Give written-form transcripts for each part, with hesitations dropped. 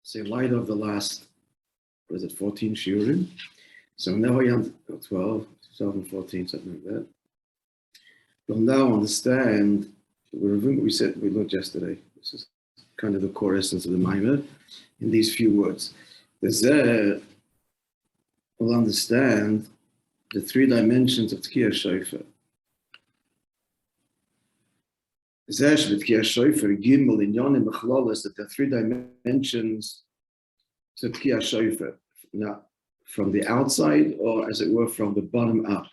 say, light of the last, 14 shiurim? So now we have 12 and 14, something like that. We'll now understand, we learned yesterday. This is kind of the core essence of the Maamar in these few words. We'll understand the three dimensions of Tkiya Shofar. That there are three dimensions to Tkiya Shofar. Now, from the outside, or as it were, from the bottom up.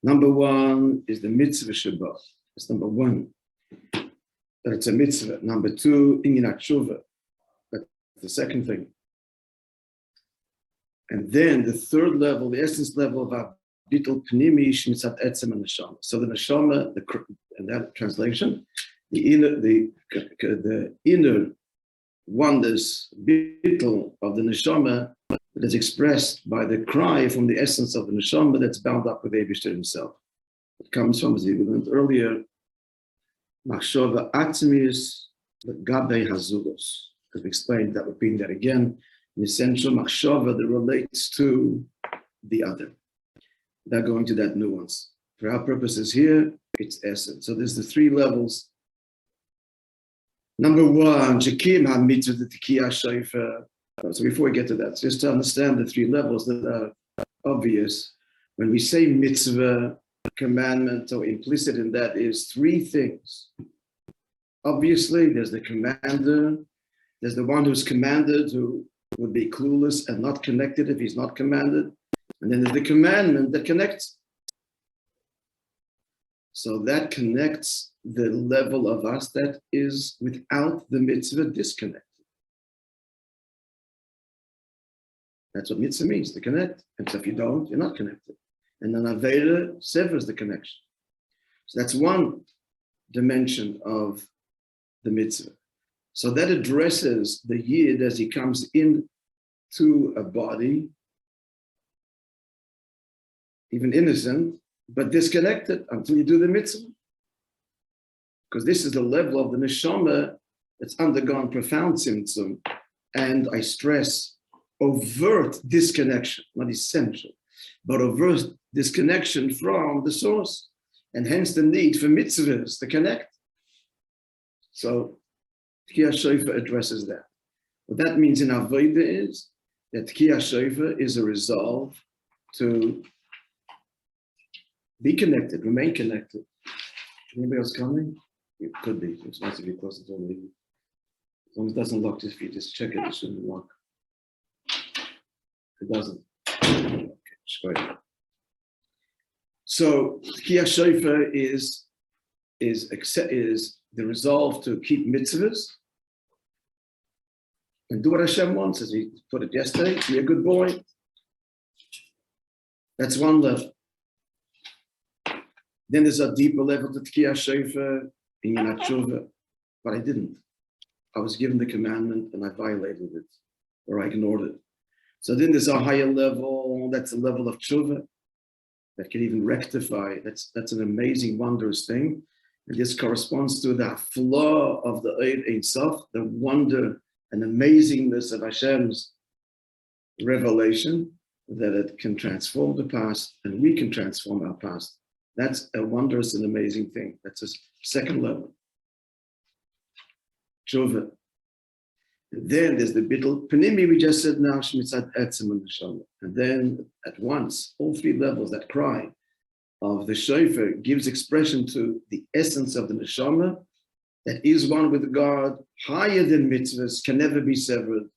Number one is the mitzvah Shabbat. That's number one. That it's a mitzvah. Number two, inyan tshuva. That's the second thing. And then the third level, the essence level of bittul pnimi shmitzat etzem and neshama. So the neshama, in that translation, the inner wonders, bittul of the neshama, that is expressed by the cry from the essence of the neshama that's bound up with Eibishter himself. It comes from, as we learned earlier, machshava atzmius gabe hazugos. As we explained, that repeating that again, an essential machshava that relates to the other. Without going to that nuance. For our purposes here, it's essence. So there's the three levels. Number one, Jekim ha-mitzvah the Tkiya Shofar. So before we get to that, just to understand the three levels that are obvious, when we say mitzvah, commandment, or implicit in that is three things. Obviously, there's the commander, there's the one who's commanded, who would be clueless and not connected if he's not commanded. And then there's the commandment that connects. So that connects the level of us that is without the mitzvah disconnected. That's what mitzvah means, to connect. And so if you don't, you're not connected. And then Aveda severs the connection. So that's one dimension of the mitzvah. So that addresses the Yid as he comes into a body, even innocent, but disconnected until you do the mitzvah. Because this is the level of the neshama that's undergone profound symptom. And I stress overt disconnection, not essential, but overt disconnection from the source. And hence the need for mitzvahs to connect. So Tkiya Shofar addresses that. What that means in Avodah is that Tkiya Shofar is a resolve to be connected, remain connected. Anybody else coming? It could be. It's nice to be close to the lady. As long as it doesn't lock, just if you just check it, it shouldn't lock. It doesn't. Okay, sure. So Tkiya Shofar is the resolve to keep mitzvahs and do what Hashem wants, as we put it yesterday, be a good boy. That's one level. Then there's a deeper level to Tkiya Shofar, inyan tshuva, but I didn't. I was given the commandment and I violated it, or I ignored it. So then there's a higher level, that's a level of tshuva that can even rectify. That's an amazing, wondrous thing. And this corresponds to the flaw of the Ein Sof, the wonder and amazingness of Hashem's revelation, that it can transform the past and we can transform our past. That's a wondrous and amazing thing. That's a second level. Tshuva. And then there's the bittul pnimi, we just said now, shmitzat etzem and neshama. And then at once, all three levels, that cry of the shofar gives expression to the essence of the neshama that is one with God, higher than mitzvahs, can never be severed.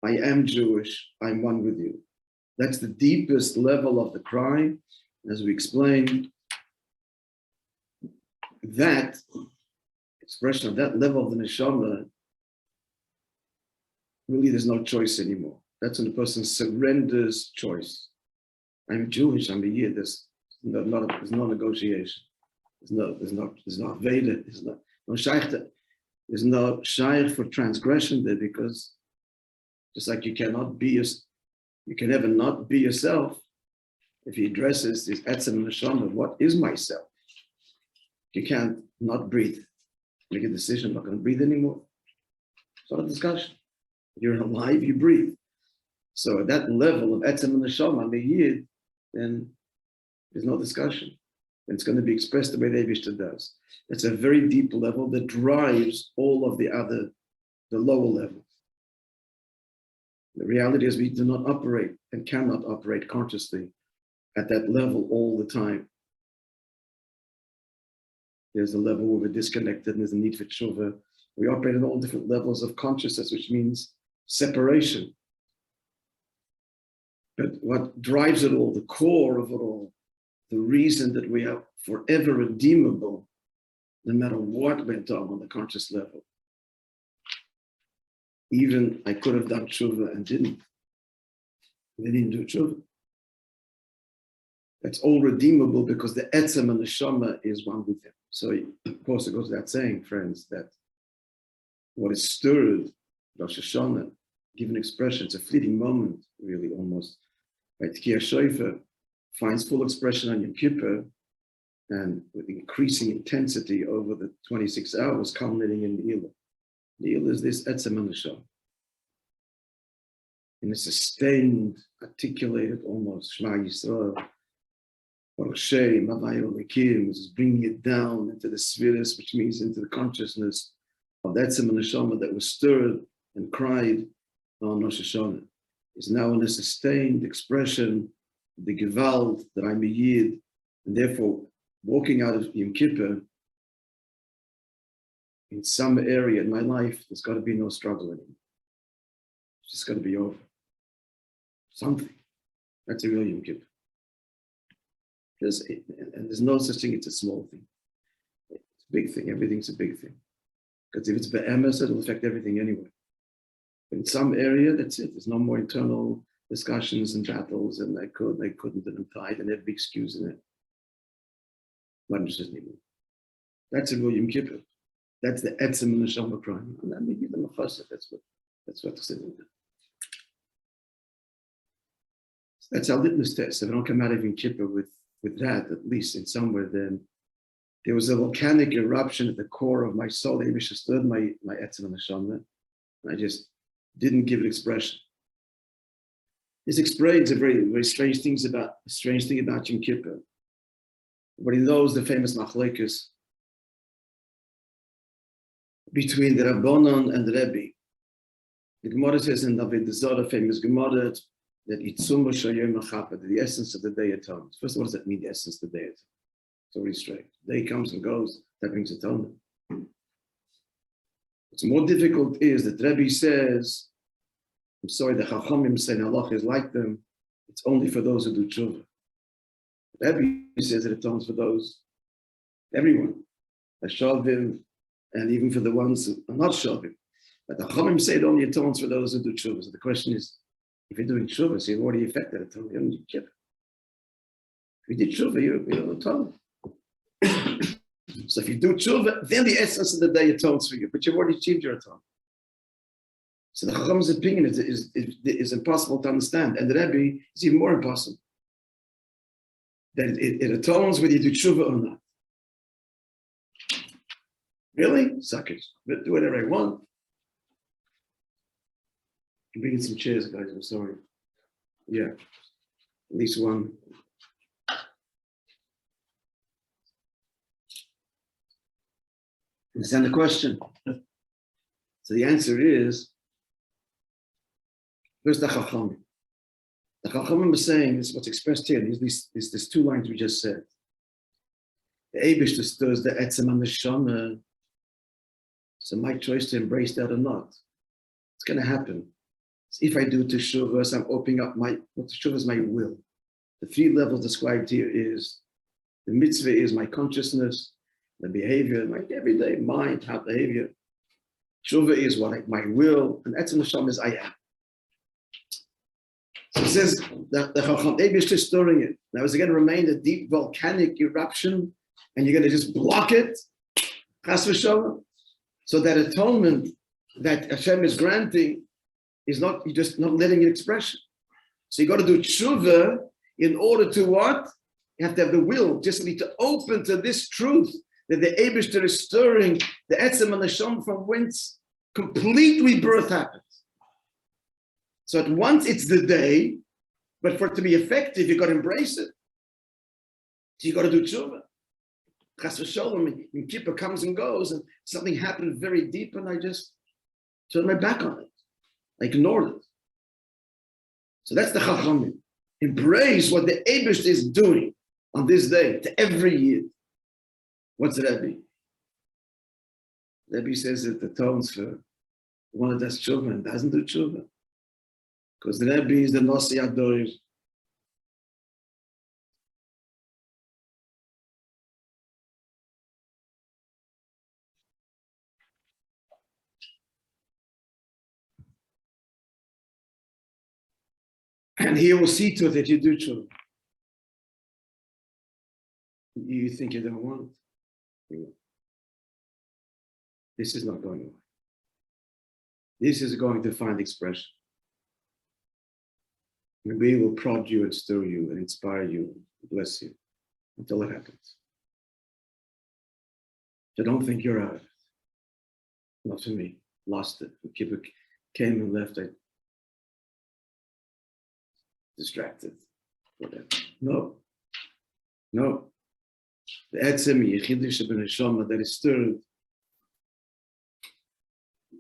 I am Jewish, I'm one with you. That's the deepest level of the cry. As we explained, that expression of that level of the neshama, really there's no choice anymore. That's when the person surrenders choice. I'm Jewish, I'm a Yid, there's no negotiation. There's no Veda, there's no shaykh. There's no shaykh for transgression there, because just like you can never not be yourself. If he addresses this etzem neshama, what is myself? You can't not breathe. Make a decision, I'm not going to breathe anymore. It's not a discussion. You're alive, you breathe. So at that level of etzem and neshama, meyid, then there's no discussion. It's going to be expressed the way the Eibishter does. It's a very deep level that drives all of the lower levels. The reality is we do not operate and cannot operate consciously at that level all the time. There's a level where we're disconnected and there's a need for tshuva. We operate at all different levels of consciousness, which means separation. But what drives it all, the core of it all, the reason that we are forever redeemable, no matter what went on the conscious level. Even I could have done tshuva and didn't. They didn't do tshuva. That's all redeemable because the etzem and the neshama is one with him. So, of course, it goes without saying, friends, that what is stirred, Rosh-השנה, given expression, it's a fleeting moment, really, almost. Right? Tkiya Shofar finds full expression on Yom Kippur, and with increasing intensity over the 26 hours, culminating in Ne'ilah. Ne'ilah is this etzem and neshama. In a sustained, articulated, almost Shema Yisrael, Moishe, Mavayo Lekim, is bringing it down into the spheres, which means into the consciousness of that etzem and neshama that was stirred and cried on Rosh-השנה. Is now in a sustained expression, the Gewalt, that I'm a Yid, and therefore walking out of Yom Kippur, in some area in my life, there's got to be no struggle anymore. It's just got to be over. Something. That's a real Yom Kippur. And there's no such thing, it's a small thing. It's a big thing, everything's a big thing. Because if it's be'emes, it'll affect everything anyway. But in some area, that's it. There's no more internal discussions and battles, and they couldn't, and I'm tied, and every excuse in it. That's a real Yom Kippur. That's the etzem and neshama crime. And then we give them a chassid. That's what the sin is. That's our litmus test. If I don't come out of Yom Kippur with that, at least in somewhere, then there was a volcanic eruption at the core of my soul. They stirred my etzem and neshama, and I just didn't give it expression. This explains a very, very strange thing about Yom Kippur. Everybody knows the famous machlokes between the Rabbanon and the Rabbi. The Gemara says in the Zohar, famous Gemara, that the essence of the day atones. First of all, what does that mean, the essence of the day atones? It's already straight. Day comes and goes, that brings atonement. What's more difficult is that Rabbi says, I'm sorry, the Chachamim say Allah is like them, it's only for those who do tshuva. Rabbi says it atones for those, everyone, Shavim, and even for the ones who are not Shavim. But the Chachamim say it only atones for those who do tshuva. So the question is, if you're doing tshuva, so you've already affected it, you don't get it. If you did tshuva, you don't atone. So if you do tshuva, then the essence of the day atones for you, but you've already achieved your atonement. So the Chacham's opinion is impossible to understand, and the Rebbe is even more impossible. That it atones whether you do tshuva or not. Really? Suckers. But do whatever I want. I'm bringing some chairs, guys, I'm sorry. Yeah, at least one. Understand the question? So the answer is, first the Chachamim. The Chachamim is saying, this is what's expressed here, these two lines we just said. The Eibishter stirs the etzem and the neshama. So my choice to embrace that or not. It's going to happen. So if I do teshuvah, so I'm opening up what teshuvah is my will. The three levels described here is, the mitzvah is my consciousness, the behavior, my everyday mind, heart behavior. Teshuvah is my will, and etzem neshama is I am. So it says that the Chacham Eibishter is stirring it. Now is it going to remain a deep volcanic eruption, and you're going to just block it? Chas v'sholom. So that atonement that Hashem is granting is not, you're just not letting it expression. So you got to do tshuva in order to what? You have to have the will, just need to open to this truth that the Eibishter is stirring the etzem and neshama from whence complete rebirth happens. So at once it's the day, but for it to be effective, you got to embrace it. So you got to do tshuva. Chas v'sholom, when Kippur comes and goes, and something happened very deep, and I just turned my back on it. I ignored it. So that's the Chachamim. Embrace what the Eibush is doing on this day, to every year. What's the Rabbi? Rabbi says it atones for one that does tshuva and doesn't do tshuva. Because the Rabbi is the Nasi Ador. And he will see to it that you do tshuva. You think you don't want it. This is not going away. This is going to find expression. Maybe it will prod you and stir you and inspire you, bless you, until it happens. So don't think you're out of it. Not for me. Lost it. The Kippur came and left. I distracted. Whatever. No. No. The etzem yichidish b'neshama that is stirred.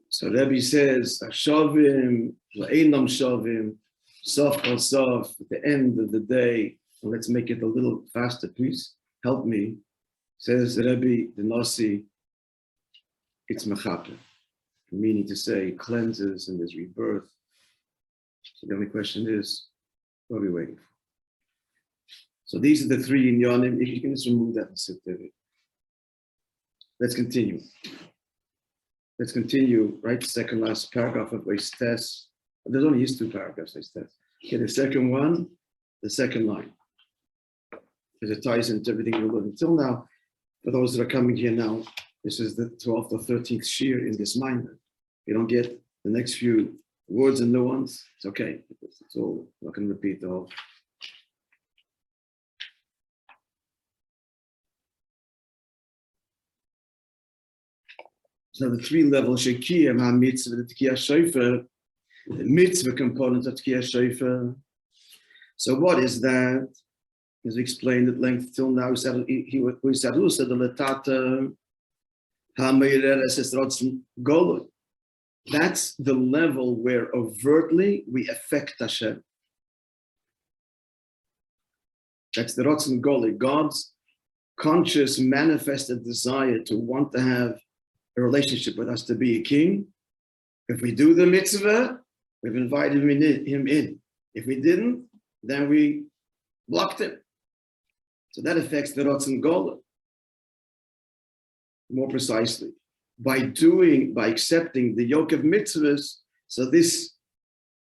So Rabbi says, "Hashavim le'enam shavim, sof kol sof." At the end of the day, and let's make it a little faster, please. Help me. Says Rabbi the Nasi, it's mechaper, meaning to say cleanses and there's rebirth. So the only question is, what are we waiting for? So these are the three inyanim. If you can just remove that and sit there. Let's continue. Let's continue, right? Second last paragraph of Tes. There's only these two paragraphs, Tes. Okay, the second one, the second line. Because it ties into everything we learned until now. For those that are coming here now, this is the 12th or 13th shir in this mind. You don't get the next few words and nuance, it's okay. It's all, I'm not going to repeat the whole. So the three levels, Shekiyah, mitzvah, the Tkiyah Shofar, the mitzvah component of Tkiyah Shofar. So what is that? As we explained at length till now, he said, the letata ha'meireres es rotzen golot. That's the level where overtly we affect Hashem. That's the rotzen golot, God's conscious manifested desire to want to have a relationship with us, to be a king. If we do the mitzvah, we've invited him in. If we didn't, then we blocked him. So that affects the Ratzon Gola. More precisely, by accepting the yoke of mitzvahs, so this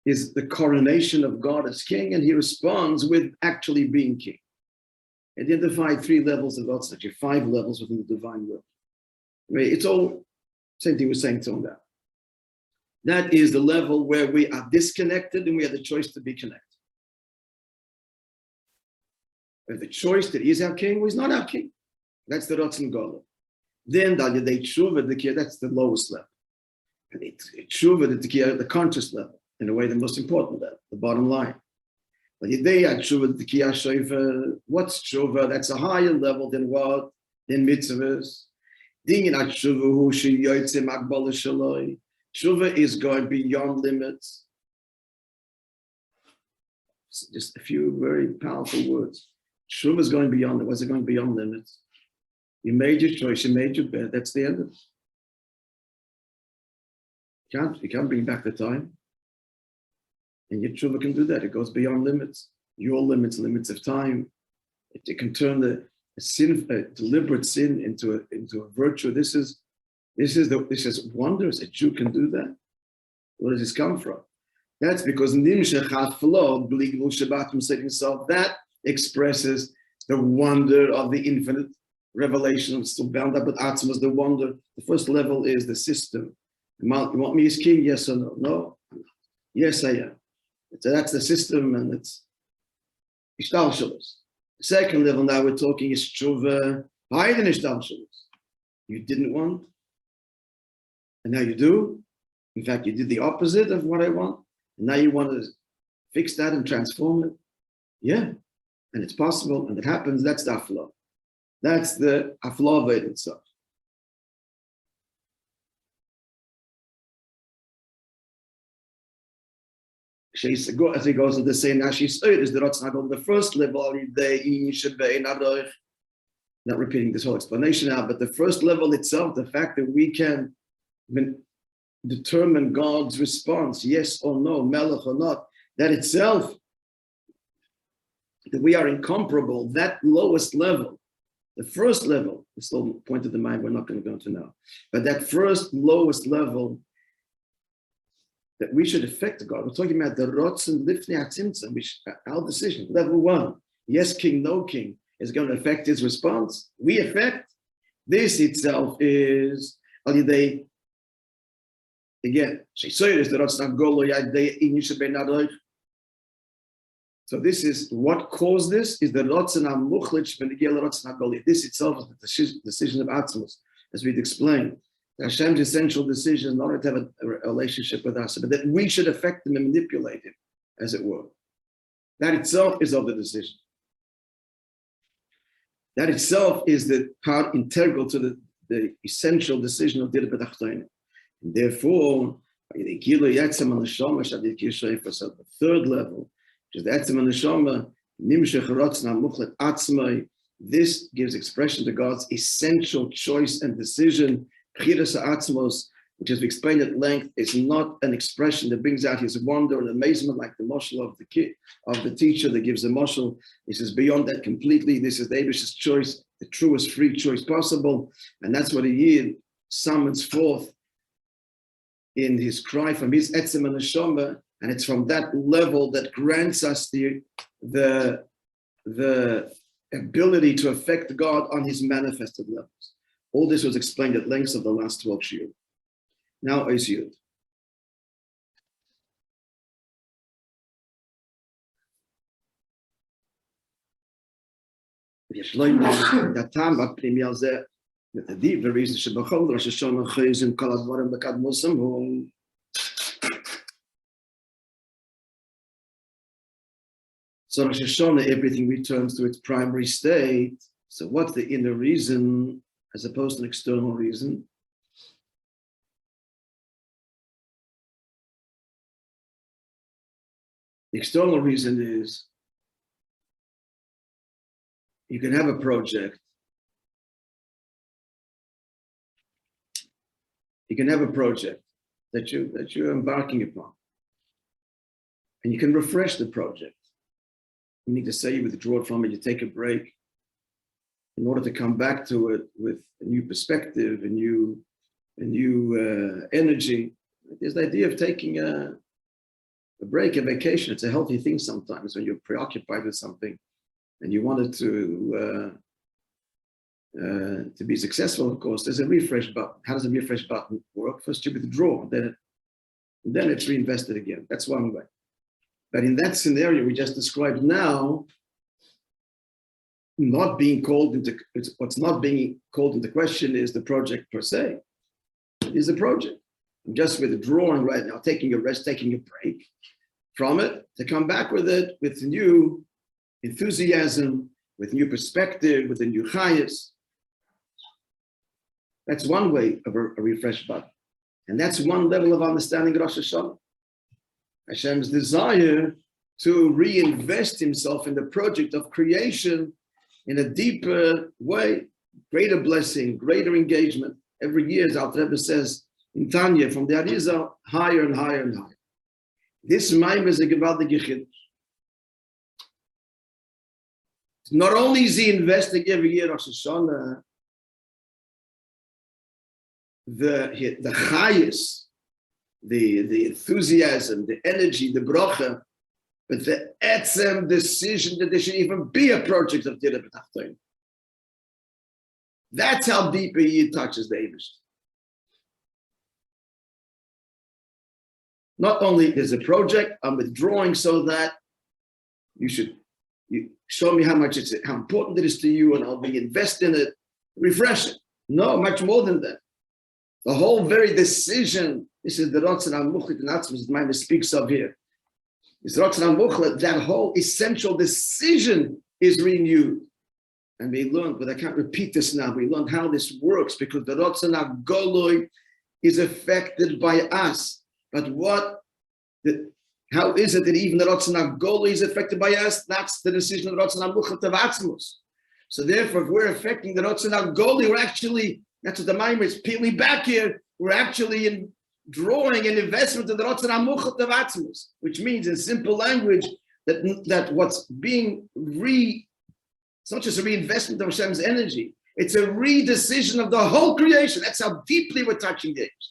is the coronation of God as king, and he responds with actually being king. Identified three levels of Ratzon, actually 5 levels within the divine will. It's all same thing we're saying till now. That is the level where we are disconnected and we have the choice to be connected. We have the choice that he is our king or he's not our king. That's the Ratzon Gola. Then the Tshuva, that's the lowest level. And Tshuva, the conscious level, in a way the most important level, the bottom line. But Tshuva, the Tkiyah Shofar, what's Tshuva? That's a higher level than what? Than mitzvahs. Tshuva is going beyond limits. Just a few very powerful words. Tshuva is going beyond it. What's it going beyond limits? You made your choice, you made your bed, that's the end of it. You can't bring back the time. And your tshuva can do that. It goes beyond limits. Your limits of time. It can turn a deliberate sin into a virtue. This is wondrous. A Jew can do that. Where does this come from? That's because Nimshechat Flow, Bligvul Shabbatim said himself, that expresses the wonder of the infinite revelation. I'm still bound up with Atzmas, the wonder. The first level is the system. You want me as king? Yes or no? No. Yes, I am. So that's the system, and it's Ishtalshalos. The second level now we're talking is Tshuva, higher than Ishtalshalos. You didn't want, and now you do. In fact, you did the opposite of what I want. And now you want to fix that and transform it? Yeah, and it's possible, and it happens. That's the afla. That's the afla of it itself. As he goes on to say, now she's is the Ratzon on the first level, not repeating this whole explanation now, but the first level itself, the fact that we can determine God's response, yes or no, melech or not, that itself, that we are incomparable, that lowest level, the first level, it's still pointed in mind, we're not going to go into now, but that first lowest level, that we should affect God. We're talking about the Rotzen Lifnei HaTzimtzum, our decision, level 1, yes king, no king, is going to affect his response. We affect. This itself is, again, so this is what caused this, is the Rotzen HaMuchlich Benigel Rotzen HaGoli. This itself is the decision of Atzmos, as we'd explained. Hashem's essential decision not to have a relationship with us, but that we should affect him and manipulate him, as it were. That itself is of the decision. That itself is the part integral to the essential decision of Dira B'Tachtonim. And therefore, the third level, which is the Etzem HaNeshama, Nimshech Rotzen HaMuchlet Atzmai, this gives expression to God's essential choice and decision. Chiras Atzmos, which as we explained at length, is not an expression that brings out his wonder and amazement like the moshel of the kid, of the teacher that gives the moshel. This is beyond that completely. This is the Eibish's choice, the truest free choice possible. And that's what a Yid summons forth in his cry from his Etzem HaNeshama. And it's from that level that grants us the ability to affect God on his manifested levels. All this was explained at length of the last 12 shiur. Now, Eis Yud. The reason שבכל דראש-השנה חייזים כל הדברים בקדמוסם הוא So Rosh-השנה, everything returns to its primary state. So what's the inner reason as opposed to an external reason? The external reason is you can have a project. You can have a project that you're embarking upon, and you can refresh the project. You need to say you withdraw from it, you take a break in order to come back to it with a new perspective, a new energy. There's the idea of taking a break, a vacation. It's a healthy thing sometimes when you're preoccupied with something and you want it to be successful. Of course, there's a refresh button. How does a refresh button work? First you withdraw, then it's reinvested again. That's one way. But in that scenario we just described now, what's not being called into question is the project per se. It is a project. I'm just withdrawing right now, taking a rest, taking a break from it, to come back with it with new enthusiasm, with new perspective, with a new chayas. That's one way of a refresh button. And that's one level of understanding Rosh-השנה. Hashem's desire to reinvest himself in the project of creation in a deeper way, greater blessing, greater engagement. Every year, as Alter Rebbe says in Tanya, from the Arizal, higher and higher and higher. This maim is a gewaltige chiddush. Not only is he investing every year Rosh-השana, the chayis, the enthusiasm, the energy, the bracha, but the etzem decision that there should even be a project of Dira B'Tachtonim. That's how deep a Yid touches the Eibush. Not only there's a project, I'm withdrawing so that you show me how important it is to you, and I'll be invest in it, refresh it. No, much more than that. The whole very decision, this is the Rotzen HaMuchlet and Atzmos that Maimon speaks of here. that whole essential decision is renewed. And we learned, but I can't repeat this now, we learned how this works because the Ratzon HaGoloi is affected by us. But how is it that even the Ratzon HaGoloi is affected by us? That's the decision of the Ratzon HaMuchat of Atzmos. So therefore, if we're affecting the Ratzon HaGoloi, we're actually, that's what the Maimon is peeling back here, we're actually drawing an investment in the Ratzon HaMuchat of Atzmos, which means in simple language that what's being it's not just a reinvestment of Hashem's energy, it's a redecision of the whole creation. That's how deeply we're touching the age.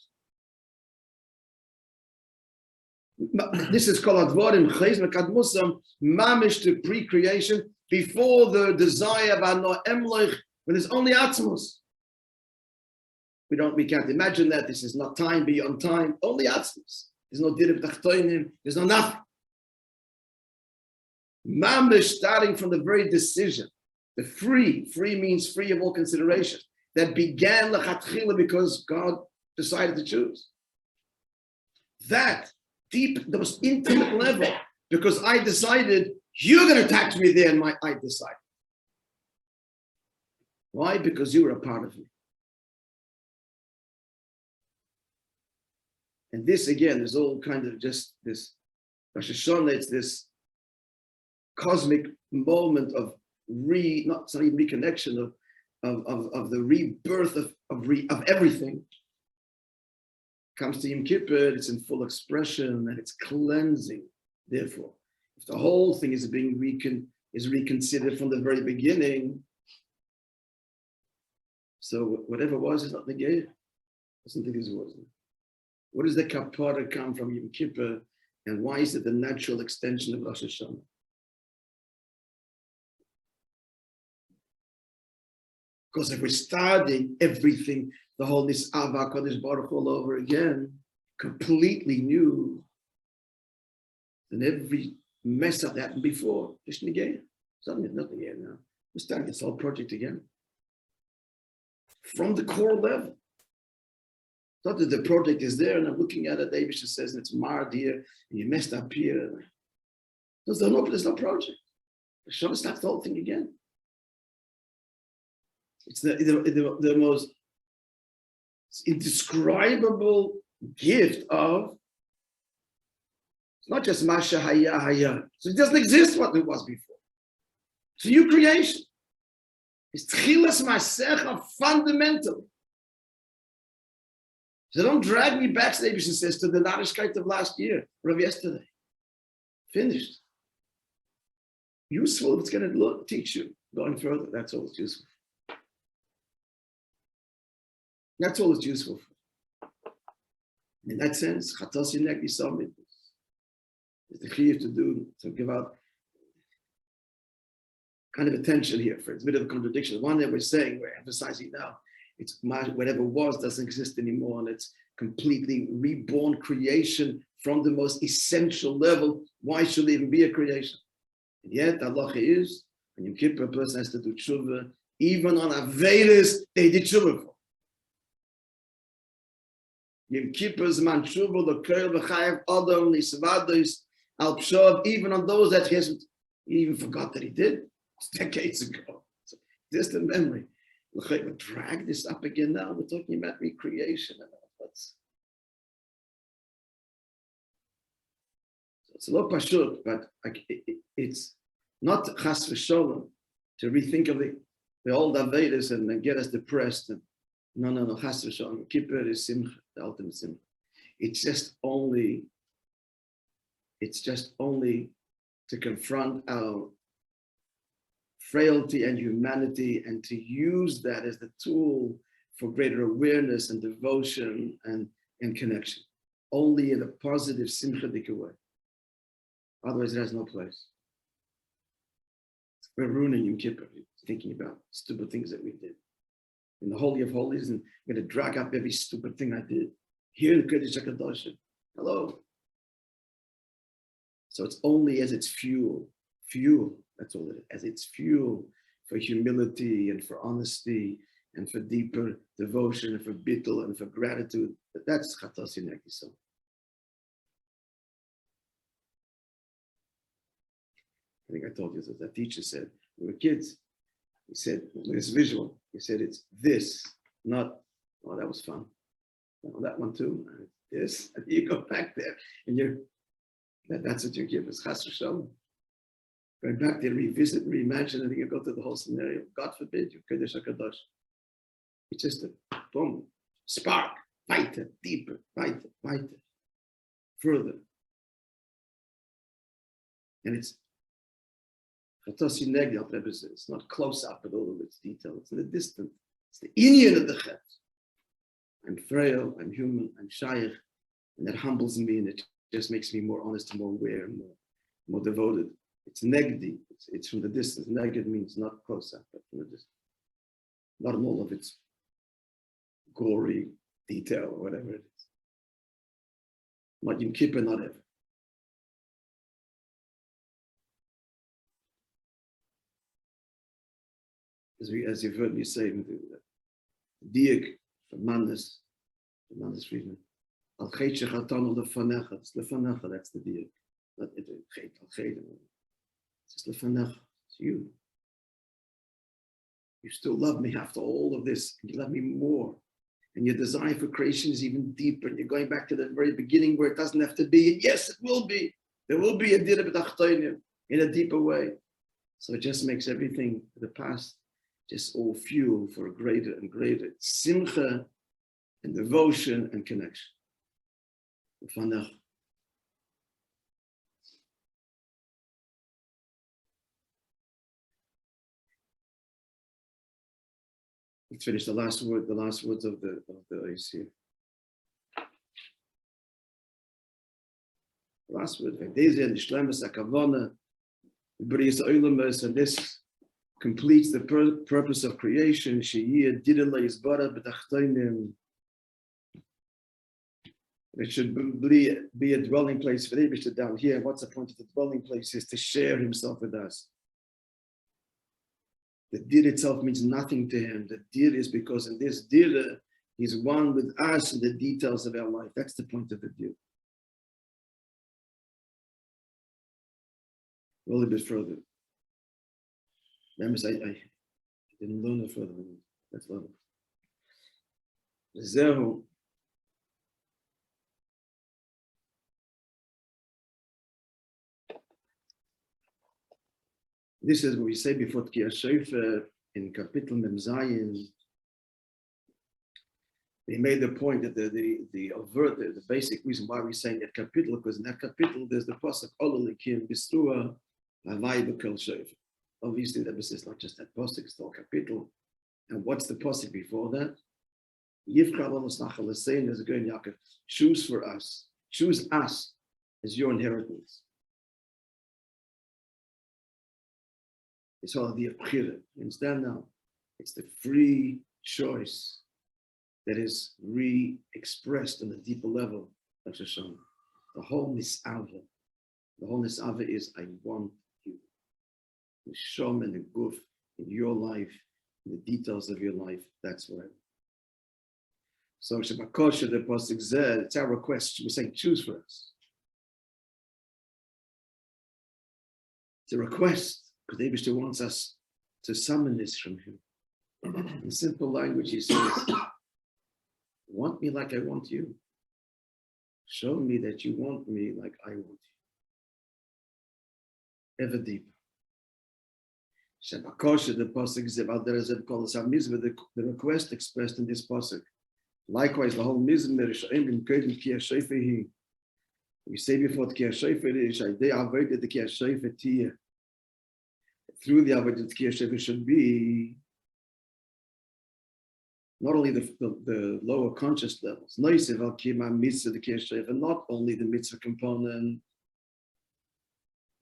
This is called Advarim Chayz Mekadmusam, Mamish to pre-creation, before the desire of Ano Emloich, when there's only Atzmos. We can't imagine that. This is not time beyond time, only Atzmos. There's no Dirib Tachtoinim, there's no nothing. Mamish starting from the very decision. The free means free of all consideration. That began l'chatchila because God decided to choose. That deep, the most intimate level, because I decided you're going to attack me there, and I decided. Why? Because you were a part of me. And this again is all kind of just this Rosh-השנה, it's this cosmic moment of not even reconnection of the rebirth of everything. Comes to Yom Kippur, it's in full expression and it's cleansing. Therefore, if the whole thing is being reconsidered from the very beginning, so whatever was is not negated. Doesn't think this wasn't. Where does the kapara come from Yom Kippur, and why is it the natural extension of Rosh-השנה? Because if we're starting everything, the whole Nis'ava Kodesh Baruch all over again, completely new, then every mess up that happened before, just again. Suddenly nothing here now. We're starting this whole project again. From the core level. Not that the project is there and I'm looking at it, David says it's marred here, and you messed up here. There's no project. Hashem starts the whole thing again. It's the most indescribable gift of, it's not just Masha Haya Haya. So it doesn't exist what it was before. It's a new creation. It's Tchilas Masecha fundamentally. So don't drag me back, David says, to the Narishkeit of last year or of yesterday. Finished. Useful, it's going to teach you going further. That's all it's useful. That's all it's useful for. In that sense, Chatos Yinek Yisomit is the key to do, to give out kind of attention here. For it's a bit of a contradiction. One that we're saying, we're emphasizing now, it's whatever was doesn't exist anymore, and it's completely reborn creation from the most essential level. Why should there even be a creation? And yet, Allah is, when Yom Kippur, a person has to do tshuva, even on Avedas, they did tshuva for. Yom Kippur's man tshuva, the kerel v'chayev adam nisvados al pshov, even on those that he even forgot that he did. It's decades ago. It's a distant memory. We drag this up again now. We're talking about recreation and all. It's a lot pashut, but it's not chas v'sholem to rethink of the old Avedas and then get us depressed. And no, chas v'sholem. Kippur is simcha, the ultimate simcha. It's just only to confront our frailty and humanity, and to use that as the tool for greater awareness and devotion and connection. Only in a positive simchadik way. Otherwise, it has no place. We're ruining Yom Kippur, thinking about stupid things that we did. In the Holy of Holies, and I'm going to drag up every stupid thing I did. Here in the Kodesh HaKadosh. Hello. So it's only as its fuel, that's all it is, as its fuel for humility and for honesty and for deeper devotion and for bittul and for gratitude. That's Chatos Yinek Yisomit. think I told you that the teacher said, we were kids. He said, it's visual. He said, it's this, not, oh, that was fun. Oh, that one too. This, and you go back there, and that's what you give us, chas v'shalom. Going back there, revisit, reimagine, and you go to the whole scenario. God forbid you Kodesh HaKadosh. It's just a boom, spark, weiter, deeper, weiter, further. And it's not close up at all of its detail. It's in the distance. It's the inyan of the chet. I'm frail, I'm human, I'm shaykh, and that humbles me, and it just makes me more honest and more aware and more devoted. It's negdi. It's from the distance. Neged means not close up, but from the distance. Not in all of its gory detail or whatever it is. Not Yom Kippur, not ever. As you've heard me say, Diak from Mandas Friedman. Al Chetche Chatanu Lefanecha. It's Lefanecha, that's the Diak. Not it, it's Lefanecha. It's you. You still love me after all of this, and you love me more. And your desire for creation is even deeper. And you're going back to the very beginning where it doesn't have to be. And yes, it will be. There will be a dira b'tachtonim in a deeper way. So it just makes everything, the past, just all fuel for a greater and greater simcha and devotion and connection. Let's finish the last words of the IC. The last word, and this completes the purpose of creation. It should be a dwelling place for Yivchar down here. What's the point of the dwelling place? Is to share himself with us. The dir itself means nothing to him. The dir is because in this dir, he's one with us in the details of our life. That's the point of the dir. A little bit further. Remember, I didn't learn it further. Let's learn it. This is what we say before Tkiya Shofar in Kapitel Mem Zayin. They made the point that the basic reason why we're saying that Kapitel, because in that Kapitel there's the pasuk Ololikim Bistrua Havai B'Kol Shofar. Obviously, that is not just that pasuk; it's the whole Kapitel. And what's the pasuk before that? Yivchar Lonu נחלתינו is going Yaakov. Choose for us. Choose us as your inheritance. It's all the yebchar. You understand now? It's the free choice that is re-expressed on a deeper level of Shoshana. The whole nisava is I want you. The shom and the guf in your life, in the details of your life, that's what I want. So Shabakosha, the pasuk said, it's our request. We're saying, choose for us. It's a request. Because the Yivchar wants us to summon this from him. In simple language, he says, want me like I want you. Show me that you want me like I want you. Ever deeper. Shabakosha, the pasuk is about the request expressed in this pasuk. Likewise, the whole mizmer, we say before Tkiya Shofar, through the Avodah Tkiya Shofar should be not only the lower conscious levels, not only the mitzvah component,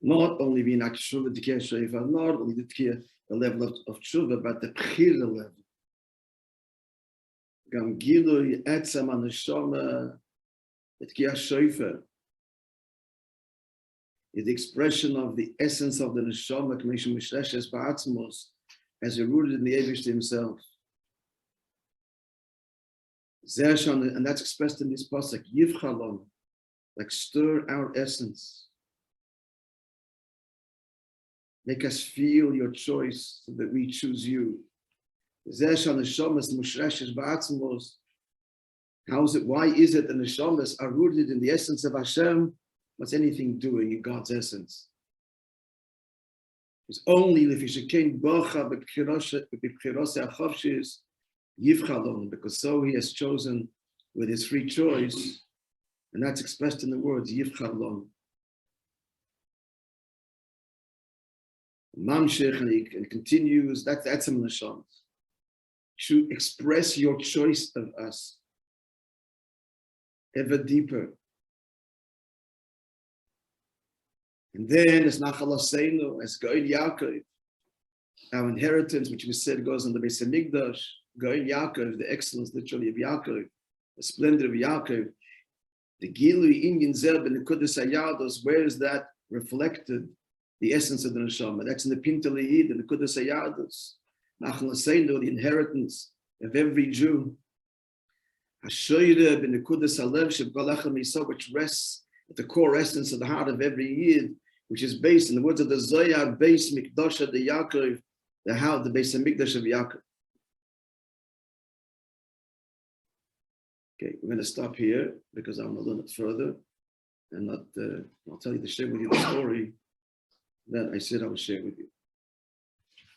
not only the Tkiya Shofar, not only the level of tshuva, but the bechira level. Gam gilui etzem aneshama, the Tkiya Shofar is the expression of the essence of the neshama, as rooted in the Yivchar himself. And that's expressed in this pasuk, Yivchar Lonu, like stir our essence. Make us feel your choice so that we choose you. How is it? Why is it that the neshamas are rooted in the essence of Hashem? What's anything doing in God's essence? It's only Yivchar, because so he has chosen with his free choice, and that's expressed in the words Yivchar. Mamshech, and he continues, that's a neshama. To express your choice of us ever deeper. And then as נחלתינו, as Goin Yaakov, our inheritance, which we said goes on the Beis Hamikdash, Goin Yaakov, the excellence literally of Yaakov, the splendor of Yaakov, the Gilui Inyan Zer ben Nekudas Hayados, where is that reflected? The essence of the neshama. That's in the Pinta Le'id, in the Nekudas Hayados. נחלתינו, the inheritance of every Jew. Hashoyre ben Nekudas Halev sheb'kol echad me'Yisrael, which rests at the core essence of the heart of every Yid, which is based in the words of the Zohar, Beis Mikdasha de Yaakov, the house, the Beis Hamikdash of Yaakov. Okay, we're going to stop here because I want to learn it further, and not. I'll tell you to share with you the story that I said I would share with you.